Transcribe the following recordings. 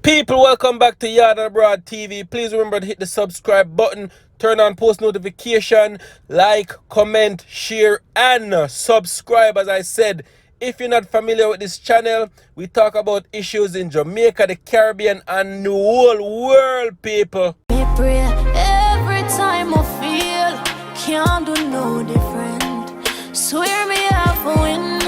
People, welcome back to Yard and Abroad TV. Please remember to hit the subscribe button, turn on post notification, like, comment, share, and subscribe. As I said, if you're not familiar with this channel, we talk about issues in Jamaica, the Caribbean, and the whole world, people. Me pray every time I feel can't do no different. Swear me have a win.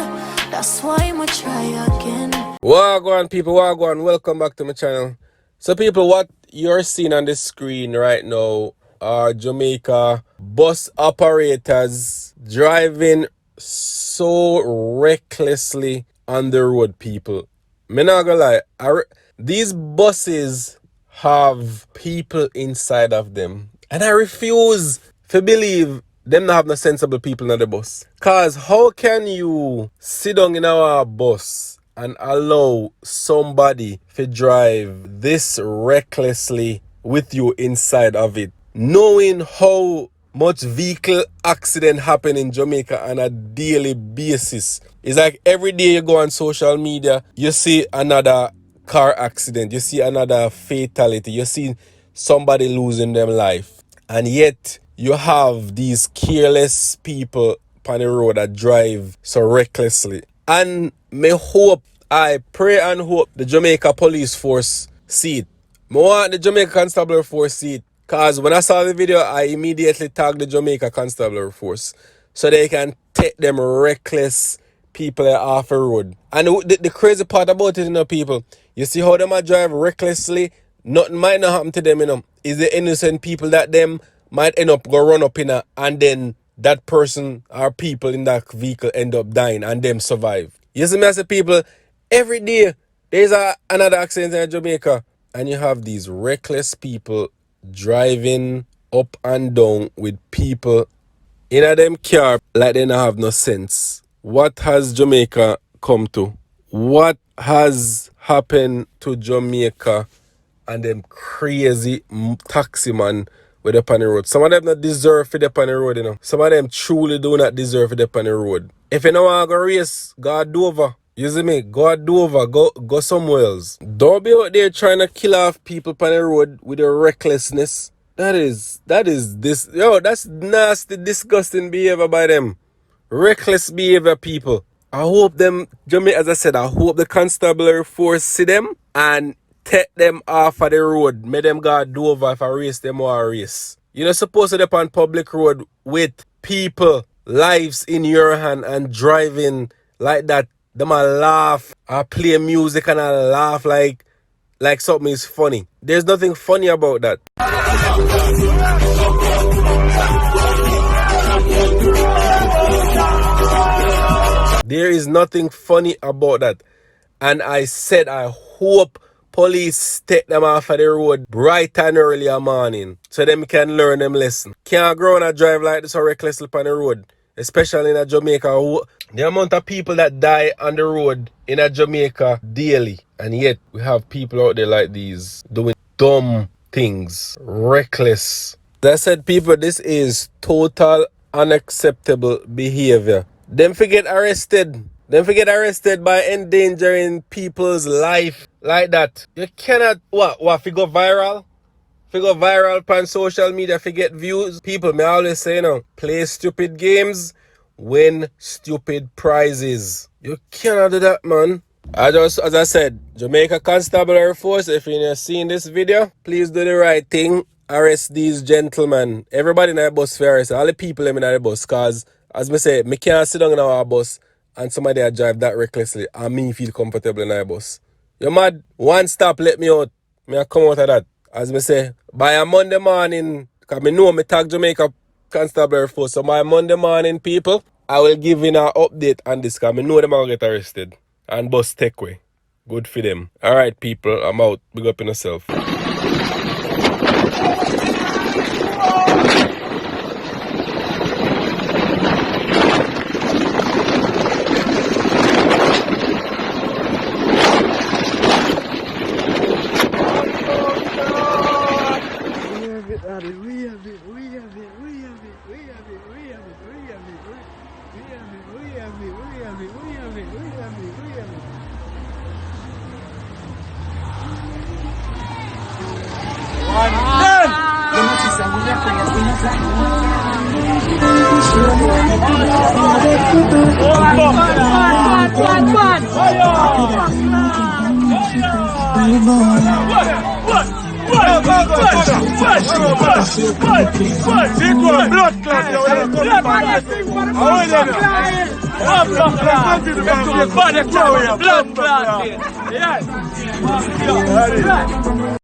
That's why I'ma try again. Wagwan people, wagwan, welcome back to my channel. So people, what you're seeing on the screen right now are Jamaica bus operators driving so recklessly on the road, people. Me not gonna lie, these buses have people inside of them, and I refuse to believe them not have no sensible people in the bus. Cause how can you sit down in our bus and allow somebody to drive this recklessly with you inside of it, knowing how much vehicle accident happen in Jamaica on a daily basis? It's like every day you go on social media, you see another car accident, you see another fatality, you see somebody losing their life, and yet you have these careless people on the road that drive so recklessly. And I pray and hope the Jamaica police force see it. I want the Jamaica constabulary force see it. Because when I saw the video, I immediately tagged the Jamaica constabulary force so they can take them reckless people off the road. And the crazy part about it, people, you see how them are drive recklessly, nothing might not happen to them, Is the innocent people that them might end up go run up and then that person or people in that vehicle end up dying and them survive. You see me as people, every day there's another accident in Jamaica, and you have these reckless people driving up and down with people in a them car like they don't have no sense. What has Jamaica come to? What has happened to Jamaica and them crazy taxi man with up on the road? Some of them not deserve to be up on the road, Some of them truly do not deserve to be up on the road. If you don't want to go race, go do over. You see me? Go do over. Go somewhere else. Don't be out there trying to kill off people on the road with your recklessness. That's nasty, disgusting behavior by them. Reckless behavior, people. I hope them, as I said, I hope the constabulary force see them and take them off of the road. Make them go do over if I race them or a race. You're not supposed to be on public road with people, lives in your hand and driving like that. Them a laugh, I play music and I laugh like something is funny. There's nothing funny about that. There is nothing funny about that. And I said I hope police take them off of the road bright and early in the morning so them can learn them lesson. Can't go on and drive like this or recklessly on the road. Especially in Jamaica, the amount of people that die on the road in Jamaica daily. And yet we have people out there like these doing dumb things, reckless. That said, people, this is total unacceptable behavior. Them forget arrested. Them forget arrested by endangering people's life like that. You cannot, if you go viral? If you go viral on social media, if you get views, people, me always say, play stupid games, win stupid prizes. You cannot do that, man. As I said, Jamaica Constabulary Force, if you're seeing this video, please do the right thing. Arrest these gentlemen. Everybody in the bus for arrest. All the people in the bus. Because, as I say, me can't sit down in our bus and somebody drive that recklessly and me feel comfortable in the bus. You mad? One stop, let me out. Me I come out of that. As I say, by a Monday morning, because I know me tag Jamaica Constabulary Force, so by Monday morning, people, I will give in an update on this because I know them all get arrested. And bus take away. Good for them. Alright, people, I'm out. Big up in yourself. We have it. Blood clot.